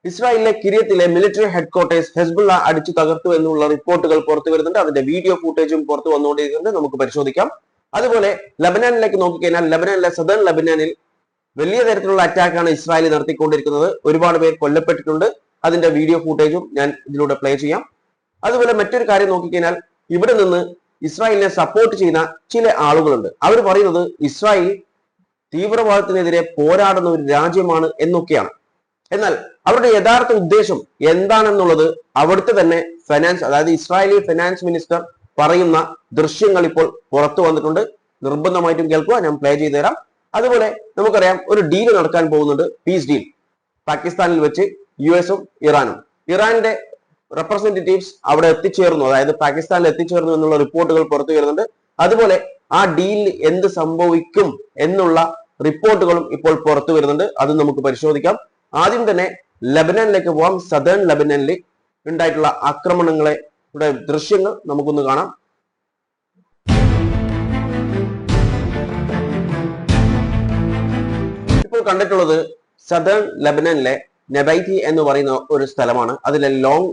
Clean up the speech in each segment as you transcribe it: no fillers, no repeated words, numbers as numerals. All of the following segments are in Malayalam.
ഇസ്രായേലിലെ കിര്യത്തിലെ മിലിറ്ററി ഹെഡ്ക്വാർട്ടേഴ്സ് ഹെസ്ബുള്ള അടിച്ചു തകർത്തു എന്നുള്ള റിപ്പോർട്ടുകൾ പുറത്തു വരുന്നുണ്ട്. അതിന്റെ വീഡിയോ ഫൂട്ടേജും പുറത്തു വന്നുകൊണ്ടിരിക്കുന്നുണ്ട്. നമുക്ക് പരിശോധിക്കാം. അതുപോലെ ലബനാനിലേക്ക് നോക്കിക്കഴിഞ്ഞാൽ ലബനാനിലെ സദേൺ ലബനാനിൽ വലിയ തരത്തിലുള്ള അറ്റാക്കാണ് ഇസ്രായേൽ നടത്തിക്കൊണ്ടിരിക്കുന്നത്. ഒരുപാട് പേർ കൊല്ലപ്പെട്ടിട്ടുണ്ട്. അതിന്റെ വീഡിയോ ഫൂട്ടേജും ഞാൻ ഇതിലൂടെ പ്ലേ ചെയ്യാം. അതുപോലെ മറ്റൊരു കാര്യം നോക്കിക്കഴിഞ്ഞാൽ ഇവിടെ നിന്ന് ഇസ്രായേലിനെ സപ്പോർട്ട് ചെയ്യുന്ന ചില ആളുകളുണ്ട്. അവർ പറയുന്നത് ഇസ്രായേൽ തീവ്രവാദത്തിനെതിരെ പോരാടുന്ന ഒരു രാജ്യമാണ് എന്നൊക്കെയാണ്. എന്നാൽ അവരുടെ യഥാർത്ഥ ഉദ്ദേശം എന്താണെന്നുള്ളത് അവിടുത്തെ തന്നെ ഫിനാൻസ്, അതായത് ഇസ്രായേലി ഫിനാൻസ് മിനിസ്റ്റർ പറയുന്ന ദൃശ്യങ്ങൾ ഇപ്പോൾ പുറത്തു വന്നിട്ടുണ്ട്. നിർബന്ധമായിട്ടും കേൾക്കുക, ഞാൻ പ്ലേ ചെയ്തു തരാം. അതുപോലെ നമുക്കറിയാം ഒരു ഡീൽ നടക്കാൻ പോകുന്നുണ്ട്, പീസ് ഡീൽ. പാകിസ്ഥാനിൽ വെച്ച് US-ഉം ഇറാനും. ഇറാന്റെ റെപ്രസെന്റേറ്റീവ്സ് അവിടെ എത്തിച്ചേർന്നു, അതായത് പാകിസ്ഥാനിൽ എത്തിച്ചേർന്നു എന്നുള്ള റിപ്പോർട്ടുകൾ പുറത്തു വരുന്നുണ്ട്. അതുപോലെ ആ ഡീലിൽ എന്ത് സംഭവിക്കും എന്നുള്ള റിപ്പോർട്ടുകളും ഇപ്പോൾ പുറത്തു വരുന്നുണ്ട്. അത് നമുക്ക് പരിശോധിക്കാം. ആദ്യം തന്നെ ലബനാനിലേക്ക് പോവാം. സദേൺ ലബനാനിൽ ഉണ്ടായിട്ടുള്ള ആക്രമണങ്ങളെ ദൃശ്യങ്ങൾ നമുക്കൊന്ന് കാണാം. ഇപ്പോൾ കണ്ടിട്ടുള്ളത് സദേൺ ലബനാനിലെ നെബൈറ്റി എന്ന് പറയുന്ന ഒരു സ്ഥലമാണ്. അതിലെ ലോങ്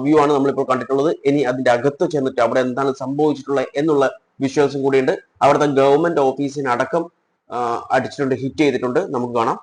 വ്യൂ ആണ് നമ്മളിപ്പോൾ കണ്ടിട്ടുള്ളത്. ഇനി അതിന്റെ അകത്ത് ചെന്നിട്ട് അവിടെ എന്താണ് സംഭവിച്ചിട്ടുള്ളത് എന്നുള്ള വിഷ്വൽസും കൂടിയുണ്ട്. അവിടുത്തെ ഗവൺമെന്റ് ഓഫീസിന് അടക്കം അടിച്ചിട്ടുണ്ട്, ഹിറ്റ് ചെയ്തിട്ടുണ്ട്. നമുക്ക് കാണാം.